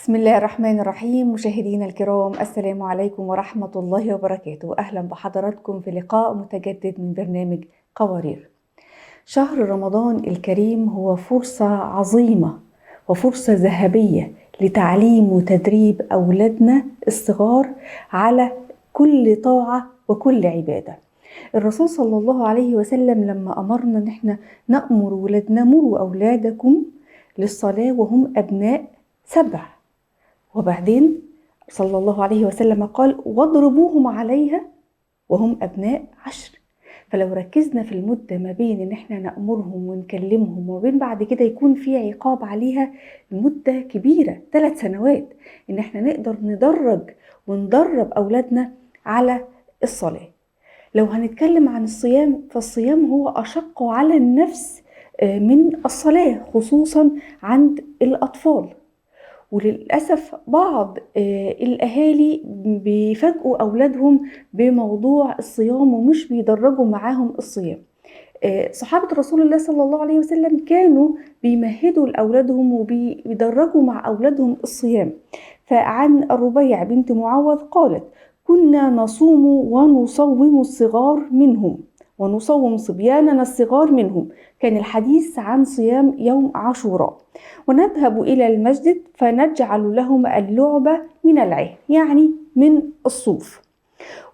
بسم الله الرحمن الرحيم. مشاهدينا الكرام، السلام عليكم ورحمة الله وبركاته. أهلا بحضراتكم في لقاء متجدد من برنامج قوارير. شهر رمضان الكريم هو فرصة عظيمة وفرصة ذهبية لتعليم وتدريب أولادنا الصغار على كل طاعة وكل عبادة. الرسول صلى الله عليه وسلم لما أمرنا إن احنا نأمر ولادنا: مروا أولادكم للصلاة وهم أبناء 7. وبعدين صلى الله عليه وسلم قال: واضربوهم عليها وهم أبناء 10. فلو ركزنا في المدة ما بين إن احنا نأمرهم ونكلمهم وبين بعد كده يكون في عقاب عليها، المدة كبيرة 3 سنوات، إن احنا نقدر ندرج وندرب أولادنا على الصلاة. لو هنتكلم عن الصيام، فالصيام هو أشق على النفس من الصلاة، خصوصا عند الأطفال. وللأسف بعض الأهالي بيفاجئوا أولادهم بموضوع الصيام ومش بيدرجوا معاهم الصيام. صحابة رسول الله صلى الله عليه وسلم كانوا بيمهدوا لأولادهم وبيدرجوا مع أولادهم الصيام. فعن الربيع بنت معوذ قالت: كنا نصوم ونصوم الصغار منهم ونصوم صبياننا الصغار منهم. كان الحديث عن صيام يوم عاشوراء. ونذهب إلى المسجد فنجعل لهم اللعبة من العهن، يعني من الصوف،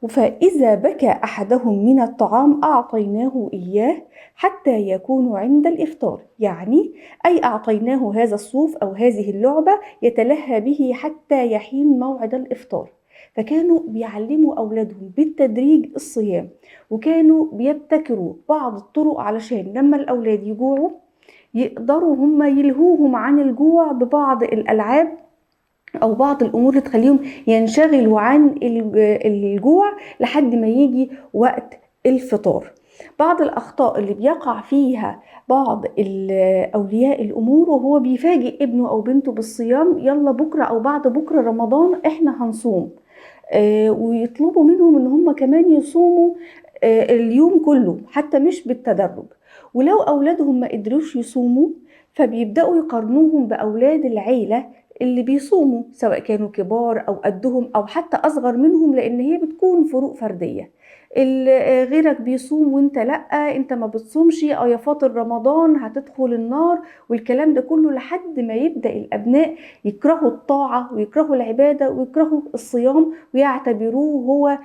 فإذا بكى أحدهم من الطعام أعطيناه إياه حتى يكون عند الإفطار، يعني أي أعطيناه هذا الصوف أو هذه اللعبة يتلهى به حتى يحين موعد الإفطار. فكانوا بيعلموا أولادهم بالتدريج الصيام، وكانوا بيبتكروا بعض الطرق علشان لما الأولاد يجوعوا يقدروا هم يلهوهم عن الجوع ببعض الألعاب أو بعض الأمور اللي تخليهم ينشغلوا عن الجوع لحد ما يجي وقت الفطار. بعض الأخطاء اللي بيقع فيها بعض أولياء الأمور وهو بيفاجئ ابنه أو بنته بالصيام: يلا بكرة أو بعد بكرة رمضان إحنا هنصوم، ويطلبوا منهم إن هم كمان يصوموا اليوم كله حتى مش بالتدرج. ولو أولادهم ما قدروش يصوموا فبيبدأوا يقارنوهم بأولاد العيلة اللي بيصوموا، سواء كانوا كبار أو قدهم أو حتى أصغر منهم، لأن هي بتكون فروق فردية. غيرك بيصوم وانت لأ، انت ما بتصومش، أو يا فاطر رمضان هتدخل النار، والكلام ده كله لحد ما يبدأ الأبناء يكرهوا الطاعة ويكرهوا العبادة ويكرهوا الصيام ويعتبروه هو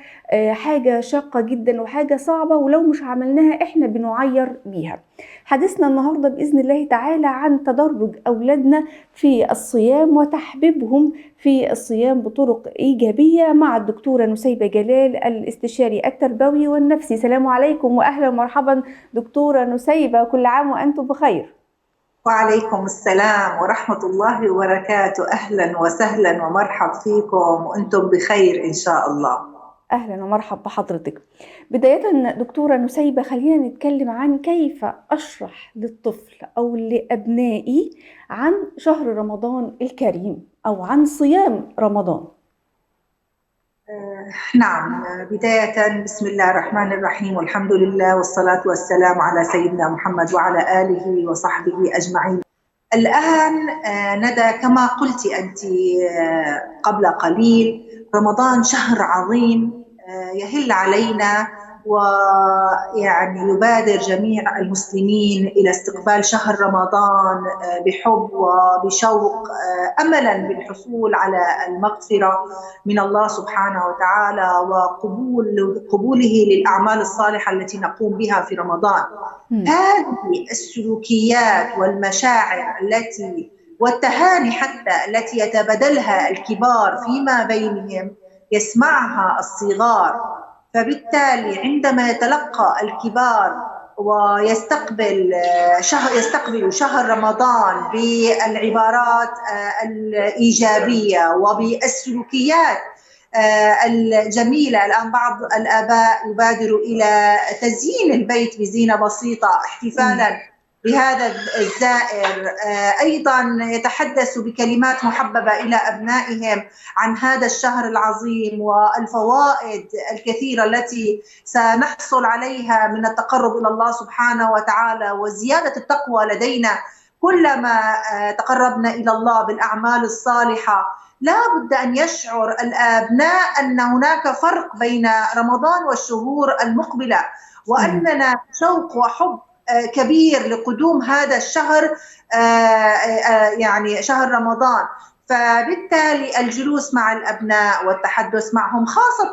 حاجة شاقة جدا وحاجة صعبة، ولو مش عملناها احنا بنعير بيها. حديثنا النهاردة بإذن الله تعالى عن تدرج أولادنا في الصيام وتحبيبهم في الصيام بطرق إيجابية مع الدكتورة نسيبة جلال، الاستشاري التربوي والنفسي. سلام عليكم وأهلا ومرحبا دكتورة نسيبة، كل عام وأنتم بخير. وعليكم السلام ورحمة الله وبركاته. أهلا وسهلا ومرحب فيكم وأنتم بخير إن شاء الله. أهلا ومرحب بحضرتك. بداية دكتورة نسيبة، خلينا نتكلم عن كيف أشرح للطفل أو لأبنائي عن شهر رمضان الكريم أو عن صيام رمضان. نعم، بداية بسم الله الرحمن الرحيم، والحمد لله والصلاة والسلام على سيدنا محمد وعلى آله وصحبه أجمعين. الآن ندى، كما قلت أنت قبل قليل، رمضان شهر عظيم يهل علينا، ويعني يبادر جميع المسلمين إلى استقبال شهر رمضان بحب وبشوق، أملا بالحصول على المغفرة من الله سبحانه وتعالى وقبوله للأعمال الصالحة التي نقوم بها في رمضان. هذه السلوكيات والمشاعر والتهاني حتى التي يتبادلها الكبار فيما بينهم يسمعها الصغار، فبالتالي عندما يتلقى الكبار ويستقبل شهر رمضان بالعبارات الإيجابية وبالسلوكيات الجميلة. الآن بعض الآباء يبادروا إلى تزيين البيت بزينة بسيطة احتفالا بهذا الزائر، أيضا يتحدث بكلمات محببة إلى أبنائهم عن هذا الشهر العظيم والفوائد الكثيرة التي سنحصل عليها من التقرب إلى الله سبحانه وتعالى وزيادة التقوى لدينا كلما تقربنا إلى الله بالأعمال الصالحة لا بد أن يشعر الأبناء أن هناك فرق بين رمضان والشهور المقبلة، وأننا شوق وحب كبير لقدوم هذا الشهر، يعني شهر رمضان. فبالتالي الجلوس مع الأبناء والتحدث معهم، خاصة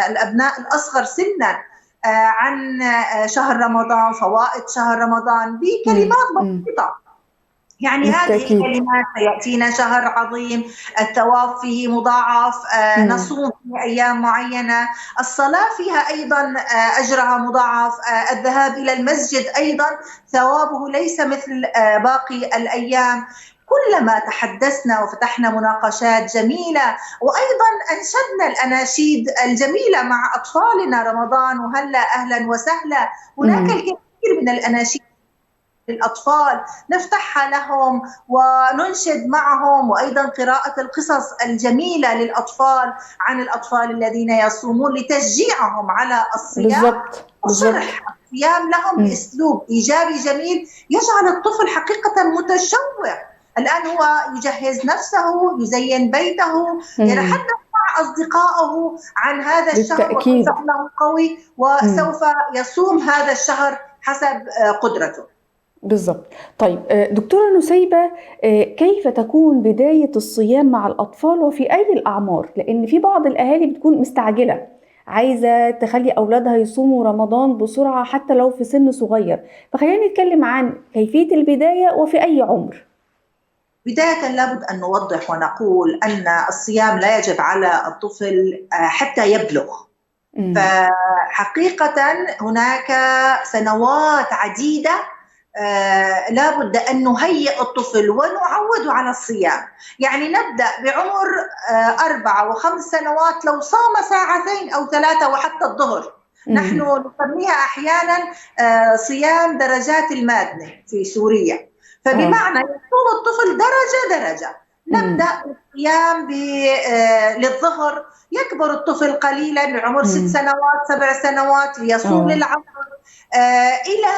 الأبناء الأصغر سنا، عن شهر رمضان، فوائد شهر رمضان بكلمات بسيطة. يعني هذه الكلمات: سيأتينا شهر عظيم، الثواب فيه مضاعف، نصوم في أيام معينة، الصلاة فيها أيضا أجرها مضاعف، الذهاب إلى المسجد أيضا ثوابه ليس مثل باقي الأيام. كلما تحدثنا وفتحنا مناقشات جميلة، وأيضا أنشدنا الأناشيد الجميلة مع أطفالنا: رمضان وهلا أهلا وسهلا. هناك الكثير من الأناشيد للأطفال نفتحها لهم وننشد معهم، وأيضا قراءة القصص الجميلة للأطفال عن الأطفال الذين يصومون لتشجيعهم على الصيام، وشرح الصيام لهم بأسلوب إيجابي جميل يجعل الطفل حقيقة متشوق. الآن هو يجهز نفسه، يزين بيته، يتحدث مع أصدقائه عن هذا الشهر وكيف أنه قوي وسوف يصوم هذا الشهر حسب قدرته. بالضبط. طيب دكتورة نسيبة، كيف تكون بداية الصيام مع الأطفال وفي أي الأعمار؟ لأن في بعض الأهالي بتكون مستعجلة، عايزة تخلي أولادها يصوموا رمضان بسرعة حتى لو في سن صغير، فخلينا نتكلم عن كيفية البداية وفي أي عمر. بداية لابد أن نوضح ونقول أن الصيام لا يجب على الطفل حتى يبلغ. فحقيقة هناك سنوات عديدة لابد أن نهيئ الطفل ونعوده على الصيام. يعني نبدأ بعمر 4 و5 سنوات، لو صام 2 ساعات أو 3 وحتى الظهر. نحن نسميها أحيانا صيام درجات المادنة في سوريا، فبمعنى يصوم الطفل درجة درجة. نبدأ الصيام للظهر، يكبر الطفل قليلا لعمر 6 سنوات 7 سنوات ليصوم للعصر، إلى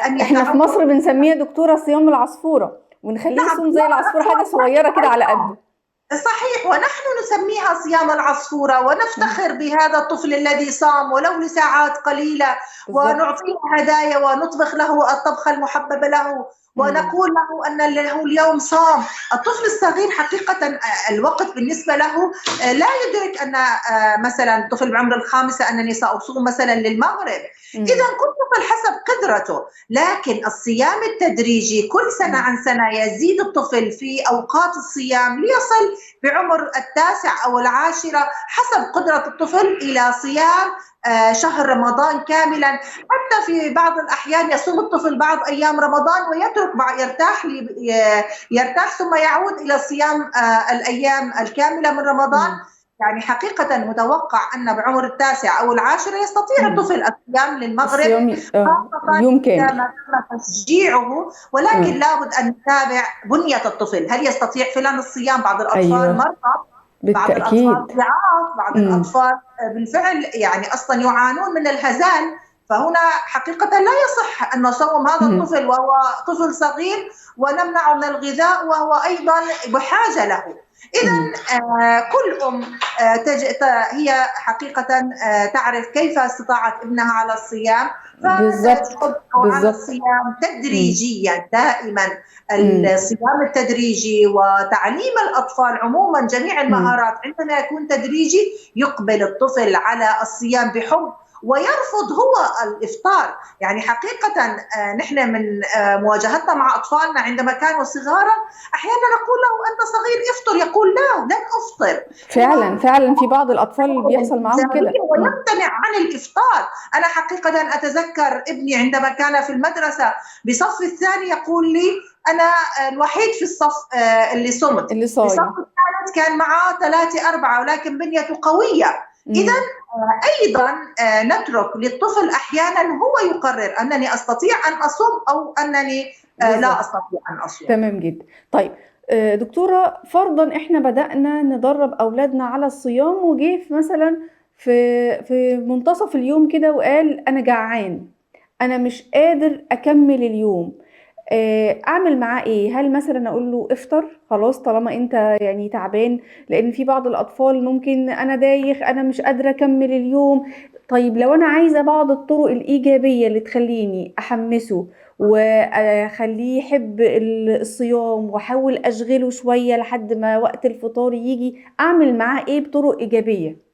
أن احنا في مصر بنسميها دكتورة صيام العصفورة، ونخليه يصوم زي العصفورة، حاجة صغيرة كده على قده. صحيح، ونحن نسميها صيام العصفورة، ونفتخر بهذا الطفل الذي صام ولو لساعات قليلة، ونعطيه هدايا ونطبخ له الطبخة المحببة له، ونقول له أن له اليوم صام. الطفل الصغير حقيقة الوقت بالنسبة له لا يدرك أن مثلا الطفل بعمر 5 أنني سأصوم مثلا للمغرب. إذا كل طفل حسب قدرته، لكن الصيام التدريجي كل سنة عن سنة يزيد الطفل في أوقات الصيام ليصل بعمر 9 أو 10 حسب قدرة الطفل إلى صيام شهر رمضان كاملا. حتى في بعض الأحيان يصوم الطفل بعض أيام رمضان ويترك يرتاح ثم يعود إلى صيام الأيام الكاملة من رمضان. يعني حقيقة متوقع أن بعمر 9 أو 10 يستطيع الطفل الصيام للمغرب يوم كامل تم تشجيعه، ولكن لابد أن نتابع بنية الطفل. هل يستطيع فعلا الصيام؟ بعض الأطفال مرضى، بعض الأطفال ضعاف، بعض الأطفال بالفعل يعني أصلا يعانون من الهزال. فهنا حقيقة لا يصح أن نصوم هذا الطفل وهو طفل صغير ونمنعه من الغذاء وهو أيضا بحاجة له. إذن كل هي حقيقة تعرف كيف استطاعت ابنها على الصيام، فتحض على الصيام تدريجيا دائما. الصيام التدريجي وتعليم الأطفال عموما جميع المهارات عندما يكون تدريجي يقبل الطفل على الصيام بحب ويرفض هو الإفطار. يعني حقيقة نحن من مواجهتنا مع أطفالنا عندما كانوا صغارا أحيانا نقول له أنت صغير افطر، يقول لا لن أفطر. فعلا في بعض الأطفال بيحصل معهم كده ويمتنع عن الإفطار. أنا حقيقة أتذكر ابني عندما كان في المدرسة بصف الثاني يقول لي أنا الوحيد في الصف اللي صمت، بصف الثالث كان معاه 3 4 ولكن بنيته قوية. إذا أيضا نترك للطفل أحيانا هو يقرر أنني أستطيع أن أصوم أو أنني لا أستطيع أن أصوم. تمام جدا. طيب دكتورة، فرضا إحنا بدأنا ندرب أولادنا على الصيام وجه مثلا في منتصف اليوم كده وقال أنا جعان، أنا مش قادر أكمل اليوم، اعمل معاه ايه؟ هل مثلا اقول له افطر خلاص طالما انت يعني تعبان؟ لان في بعض الاطفال ممكن انا دايخ، انا مش قادره اكمل اليوم. طيب لو انا عايزه بعض الطرق الايجابيه اللي تخليني احمسه واخليه يحب الصيام، واحاول اشغله شويه لحد ما وقت الفطار يجي، اعمل معاه ايه بطرق ايجابيه؟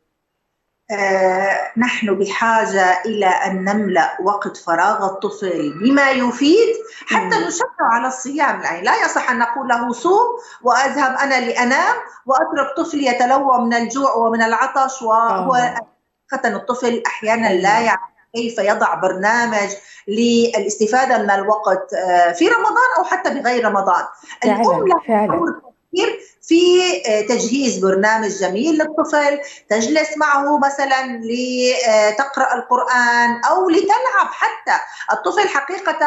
نحن بحاجة إلى أن نملأ وقت فراغ الطفل بما يفيد حتى امم. نشجع على الصيام. يعني لا يصح أن نقول له صوم وأذهب أنا لأنام وأترك طفلي يتلوى من الجوع ومن العطش، وهو اه. حقيقة الطفل أحيانا لا ايوه. يعرف كيف يضع برنامج للاستفادة من الوقت في رمضان أو حتى بغير رمضان. الأم فعلا لها فعلا. دور كبير في تجهيز برنامج جميل للطفل، تجلس معه مثلا لتقرأ القرآن أو لتلعب حتى. الطفل حقيقة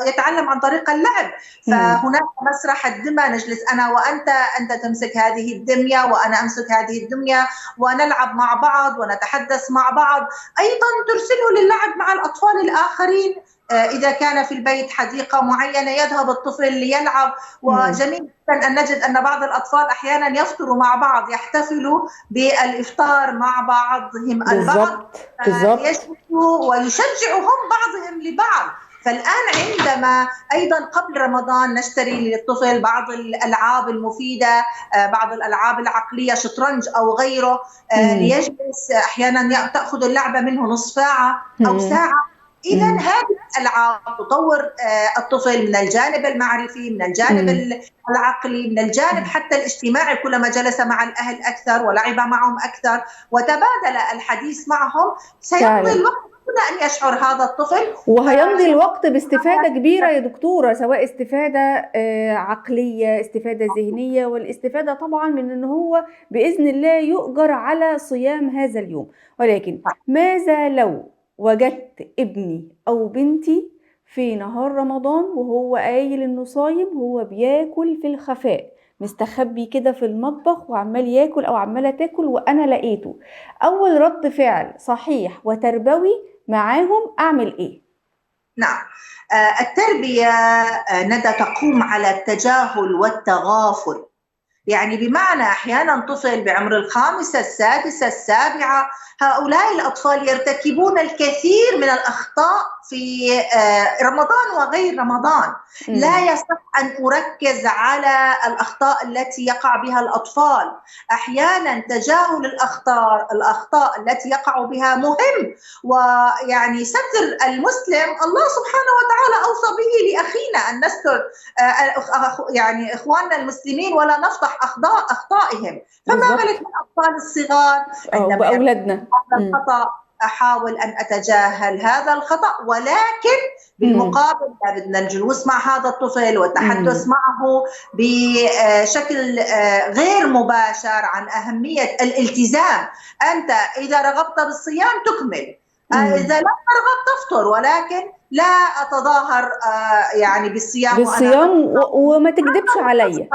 يتعلم عن طريق اللعب، امم. فهناك مسرح الدمى، نجلس أنا وأنت، أنت تمسك هذه الدمية وأنا أمسك هذه الدمية ونلعب مع بعض ونتحدث مع بعض. أيضا ترسله للعب مع الأطفال الآخرين، إذا كان في البيت حديقة معينة يذهب الطفل ليلعب. امم. وجميل جدا أن نجد أن بعض الأطفال أحيانا يفطروا مع بعض، يحتفلوا بالإفطار مع بعضهم البعض، بالظبط بالظبط. يجلسوا ويشجعهم بعضهم لبعض. فالآن عندما أيضا قبل رمضان نشتري للطفل بعض الألعاب المفيدة، بعض الألعاب العقلية، شطرنج أو غيره، امم. ليجلس أحيانا تأخذ اللعبة منه نصف ساعة أو امم. ساعة. إذا امم. هذه الألعاب تطور الطفل من الجانب المعرفي، من الجانب امم. العقلي، من الجانب حتى الاجتماعي، كلما جلس مع الأهل أكثر ولعب معهم أكثر وتبادل الحديث معهم سيمضي فعلا. الوقت دون أن يشعر هذا الطفل. وهيمضي الوقت باستفادة كبيرة يا دكتورة، سواء استفادة عقلية، استفادة ذهنية، والاستفادة طبعا من ان هو بإذن الله يؤجر على صيام هذا اليوم. ولكن ماذا لو وجدت ابني او بنتي في نهار رمضان وهو قايل انه صايم، هو بياكل في الخفاء، مستخبي كده في المطبخ وعمال ياكل او عمالة تاكل وانا لقيته؟ اول رد فعل صحيح وتربوي معاهم اعمل ايه؟ نعم. التربية ندى تقوم على التجاهل والتغافل. يعني بمعنى أحيانا طفل بعمر الخامسة السادسة السابعة، هؤلاء الأطفال يرتكبون الكثير من الأخطاء في رمضان وغير رمضان. لا امم. يصح أن أركز على الأخطاء التي يقع بها الأطفال. أحيانا تجاهل الأخطاء التي يقع بها مهم. ويعني ستر المسلم، الله سبحانه وتعالى أوصى به لأخينا أن نستر يعني إخواننا المسلمين ولا نفضح أخطائهم. فما بالك بالظبط. بالأطفال الصغار؟ او عندما يكون باولادنا. هذا الخطأ أحاول أن أتجاهل هذا الخطأ، ولكن امم. بالمقابل بدنا الجلوس مع هذا الطفل والتحدث امم. معه بشكل غير مباشر عن أهمية الالتزام. أنت إذا رغبت بالصيام تكمل، إذا لم ترغب تفطر، ولكن لا أتظاهر يعني بالصيام وأنا بالصيام وما تكدبش عليا.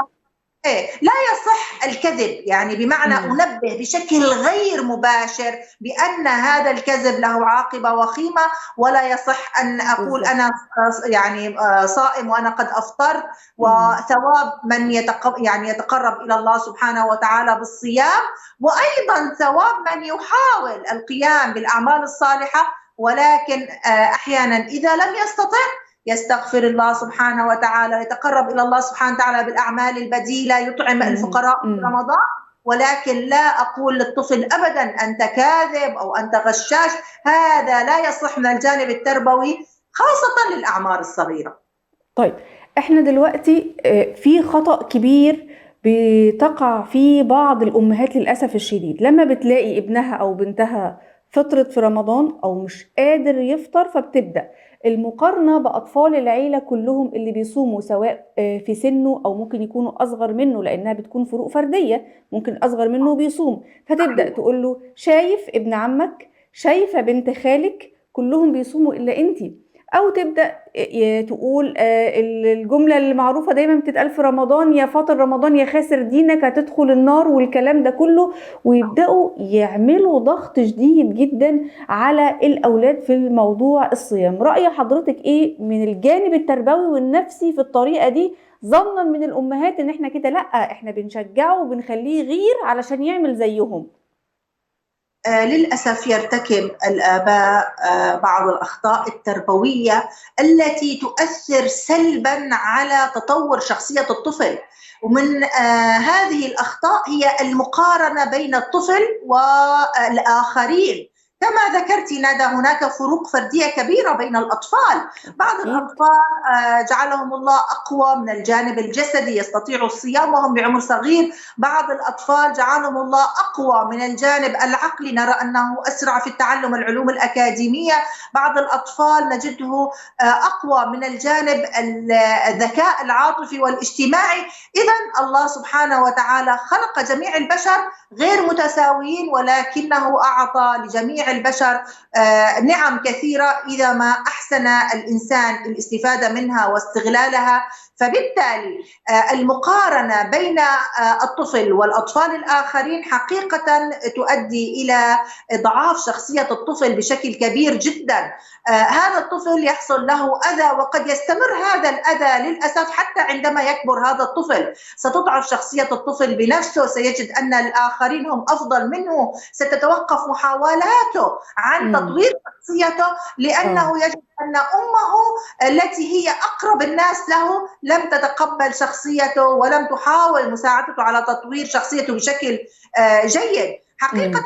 إيه، لا يصح الكذب، يعني بمعنى امم. أنبه بشكل غير مباشر بأن هذا الكذب له عاقبة وخيمة. ولا يصح أن أقول بالظبط. أنا يعني صائم وأنا قد أفطرت، امم. وثواب من يعني يتقرب إلى الله سبحانه وتعالى بالصيام، وأيضا ثواب من يحاول القيام بالأعمال الصالحة، ولكن أحيانا إذا لم يستطع يستغفر الله سبحانه وتعالى، يتقرب إلى الله سبحانه وتعالى بالأعمال البديلة، يطعم الفقراء في امم. رمضان. ولكن لا أقول للطفل أبدا أنت كاذب أو أنت غشاش، هذا لا يصح من الجانب التربوي خاصة للأعمار الصغيرة. طيب، احنا دلوقتي في خطأ كبير بتقع فيه بعض الأمهات للأسف الشديد، لما بتلاقي ابنها أو بنتها فطرت في رمضان أو مش قادر يفطر، فبتبدأ المقارنة بأطفال العيلة كلهم اللي بيصوموا، سواء في سنه أو ممكن يكونوا أصغر منه، لأنها بتكون فروق فردية، ممكن أصغر منه بيصوم. فتبدأ تقول له شايف ابن عمك، شايفة بنت خالك كلهم بيصوموا إلا أنتي. أو تبدأ تقول الجملة المعروفة دايما بتتقال في رمضان: يا فاطر رمضان يا خاسر دينك هتدخل النار، والكلام ده كله. ويبدأوا يعملوا ضغط شديد جدا على الأولاد في موضوع الصيام. رأي حضرتك إيه من الجانب التربوي والنفسي في الطريقة دي، ظنا من الأمهات إن إحنا كده لأ، إحنا بنشجعه وبنخليه يغير علشان يعمل زيهم؟ للأسف يرتكب الآباء بعض الأخطاء التربوية التي تؤثر سلبا على تطور شخصية الطفل. ومن هذه الأخطاء هي المقارنة بين الطفل والآخرين. كما ذكرت ندى، هناك فروق فردية كبيرة بين الأطفال. بعض الأطفال جعلهم الله أقوى من الجانب الجسدي، يستطيعوا الصيام وهم بعمر صغير. بعض الأطفال جعلهم الله أقوى من الجانب العقلي، نرى أنه أسرع في التعلم العلوم الأكاديمية. بعض الأطفال نجده أقوى من الجانب الذكاء العاطفي والاجتماعي. إذن الله سبحانه وتعالى خلق جميع البشر غير متساويين، ولكنه أعطى لجميع البشر نعم كثيرة إذا ما أحسن الإنسان الاستفادة منها واستغلالها. فبالتالي المقارنة بين الطفل والأطفال الآخرين حقيقة تؤدي إلى إضعاف شخصية الطفل بشكل كبير جدا. هذا الطفل يحصل له أذى، وقد يستمر هذا الأذى للأسف حتى عندما يكبر هذا الطفل. ستضعف شخصية الطفل بنفسه، سيجد أن الآخرين هم أفضل منه، ستتوقف محاولاته عن تطوير شخصيته، لأنه يجد أن أمه التي هي أقرب الناس له لم تتقبل شخصيته ولم تحاول مساعدته على تطوير شخصيته بشكل جيد. حقيقة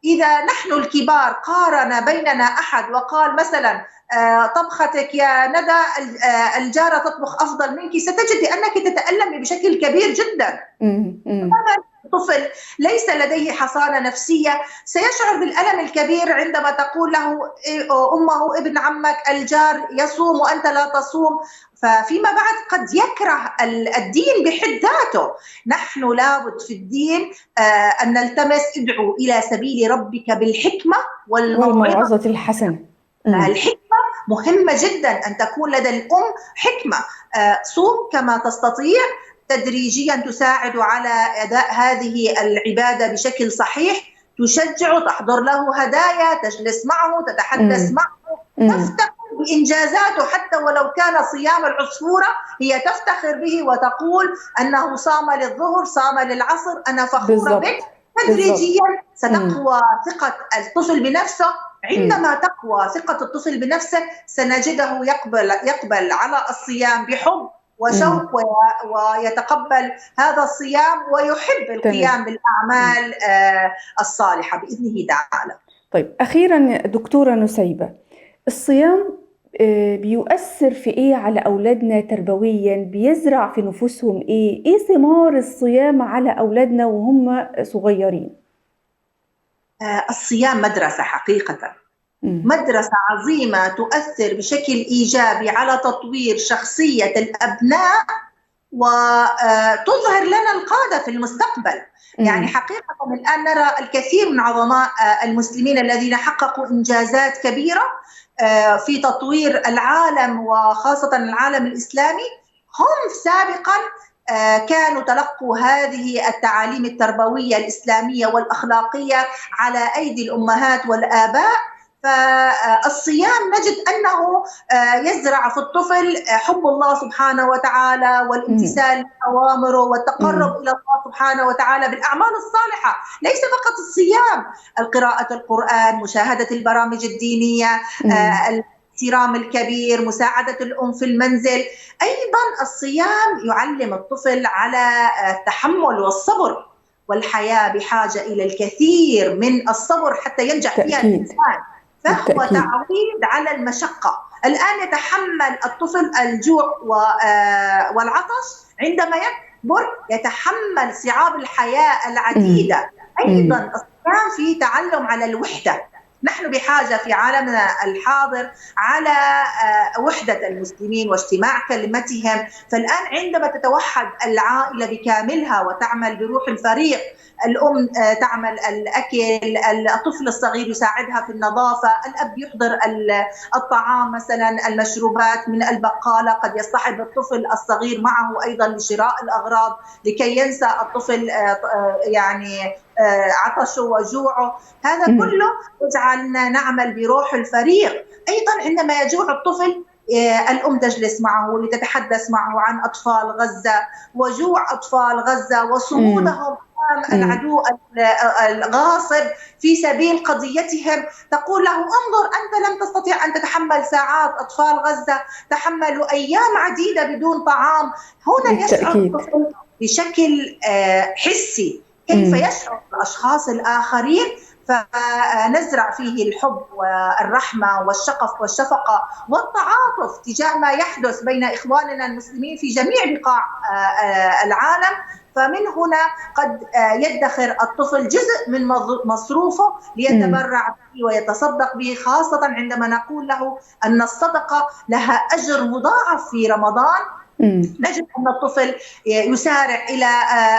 إذا نحن الكبار قارن بيننا أحد وقال مثلا طبختك يا ندى الجارة تطبخ أفضل منك، ستجد أنك تتألمي بشكل كبير جدا. الطفل ليس لديه حصانة نفسية، سيشعر بالألم الكبير عندما تقول له أمه ابن عمك الجار يصوم وأنت لا تصوم، ففيما بعد قد يكره الدين بحد ذاته. نحن لابد في الدين أن نلتمس ادعو إلى سبيل ربك بالحكمة والموعظة الحسنة. الحكمة مهمة جدا، أن تكون لدى الأم حكمة. صوم كما تستطيع، تدريجيا تساعد على أداء هذه العبادة بشكل صحيح، تشجعه، تحضر له هدايا، تجلس معه، تتحدث معه، تفتخر بإنجازاته حتى ولو كان صيام العصفورة هي تفتخر به وتقول أنه صام للظهر صام للعصر أنا فخورة بك. تدريجيا ستقوى ثقة الطفل بنفسه. عندما تقوى ثقة الطفل بنفسه سنجده يقبل على الصيام بحب وشوق ويتقبل هذا الصيام ويحب القيام بالأعمال الصالحة بإذنه تعالى. طيب أخيرا دكتورة نسيبة، الصيام بيؤثر في إيه على أولادنا تربويا؟ بيزرع في نفوسهم إيه ثمار الصيام على أولادنا وهم صغيرين؟ الصيام مدرسة حقيقة، مدرسة عظيمة تؤثر بشكل إيجابي على تطوير شخصية الأبناء وتظهر لنا القادة في المستقبل. يعني حقيقة الآن نرى الكثير من عظماء المسلمين الذين حققوا إنجازات كبيرة في تطوير العالم وخاصة العالم الإسلامي. هم سابقا كانوا تلقوا هذه التعاليم التربوية الإسلامية والأخلاقية على أيدي الأمهات والآباء. فالصيام نجد أنه يزرع في الطفل حب الله سبحانه وتعالى والامتثال لأوامره والتقرب إلى الله سبحانه وتعالى بالأعمال الصالحة. ليس فقط الصيام، قراءة القرآن، مشاهدة البرامج الدينية، الاحترام الكبير، مساعدة الأم في المنزل. أيضا الصيام يعلم الطفل على التحمل والصبر، والحياة بحاجة إلى الكثير من الصبر حتى ينجح فيها الإنسان، فهو تعويض على المشقة. الآن يتحمل الطفل الجوع والعطش، عندما يكبر يتحمل صعاب الحياة العديدة. أيضا الصيام فيه تعلم على الوحدة، نحن بحاجة في عالمنا الحاضر على وحدة المسلمين واجتماع كلمتهم. فالآن عندما تتوحد العائلة بكاملها وتعمل بروح الفريق، الأم تعمل الأكل، الطفل الصغير يساعدها في النظافة، الأب يحضر الطعام مثلا، المشروبات من البقالة، قد يصطحب الطفل الصغير معه أيضا لشراء الأغراض لكي ينسى الطفل يعني عطشه وجوعه. هذا كله يجعلنا نعمل بروح الفريق. أيضا عندما يجوع الطفل الأم تجلس معه لتتحدث معه عن أطفال غزة وجوع أطفال غزة وصمودهم أمام العدو الغاصب في سبيل قضيتهم. تقول له انظر، أنت لم تستطيع أن تتحمل ساعات، أطفال غزة تحملوا أيام عديدة بدون طعام. هنا يشعر الطفل بشكل حسي كيف يشعر الأشخاص الآخرين، فنزرع فيه الحب والرحمة والشغف والشفقة والتعاطف تجاه ما يحدث بين إخواننا المسلمين في جميع بقاع العالم. فمن هنا قد يدخر الطفل جزء من مصروفه ليتبرع به ويتصدق به، خاصة عندما نقول له أن الصدقة لها أجر مضاعف في رمضان. نجد أن الطفل يسارع إلى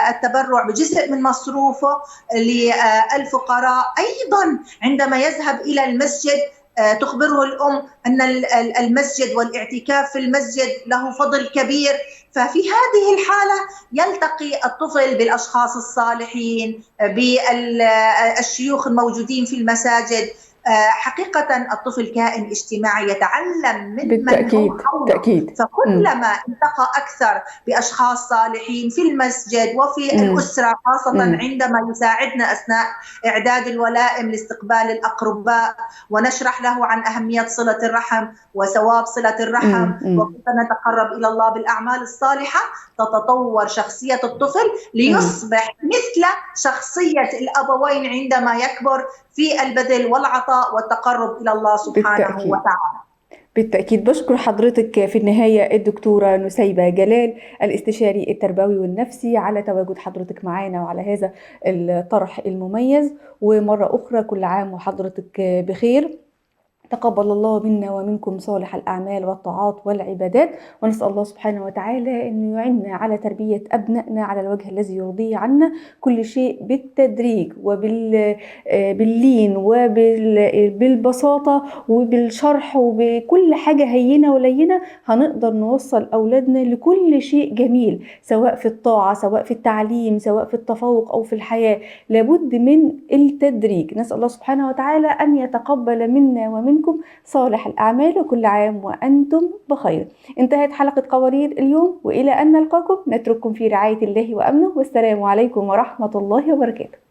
التبرع بجزء من مصروفه للفقراء. أيضا عندما يذهب إلى المسجد تخبره الأم أن المسجد والاعتكاف في المسجد له فضل كبير. ففي هذه الحالة يلتقي الطفل بالأشخاص الصالحين، بالشيوخ الموجودين في المساجد. حقيقة الطفل كائن اجتماعي يتعلم من هو حوله. فكلما التقى أكثر بأشخاص صالحين في المسجد وفي الأسرة، خاصة عندما يساعدنا أثناء إعداد الولائم لاستقبال الأقرباء ونشرح له عن أهمية صلة الرحم وثواب صلة الرحم وكيف نتقرب إلى الله بالأعمال الصالحة، تتطور شخصية الطفل ليصبح مثل شخصية الأبوين عندما يكبر في البذل والعطاء والتقرب إلى الله سبحانه وتعالى. بالتأكيد. بشكر حضرتك في النهاية الدكتورة نسيبة جلال، الاستشاري التربوي والنفسي، على تواجد حضرتك معنا وعلى هذا الطرح المميز. ومرة أخرى كل عام وحضرتك بخير. تقبل الله منا ومنكم صالح الأعمال والطاعات والعبادات، ونسأل الله سبحانه وتعالى أن يعيننا على تربية أبنائنا على الوجه الذي يرضيه عنا، كل شيء بالتدريج وباللين وبالبساطة وبالشرح وبكل حاجة هينة ولينة هنقدر نوصل أولادنا لكل شيء جميل، سواء في الطاعة، سواء في التعليم، سواء في التفوق أو في الحياة. لابد من التدريج. نسأل الله سبحانه وتعالى أن يتقبل منا ومنكم صالح الأعمال، وكل عام وأنتم بخير. انتهت حلقة قوارير اليوم، وإلى أن نلقاكم نترككم في رعاية الله وأمنه، والسلام عليكم ورحمة الله وبركاته.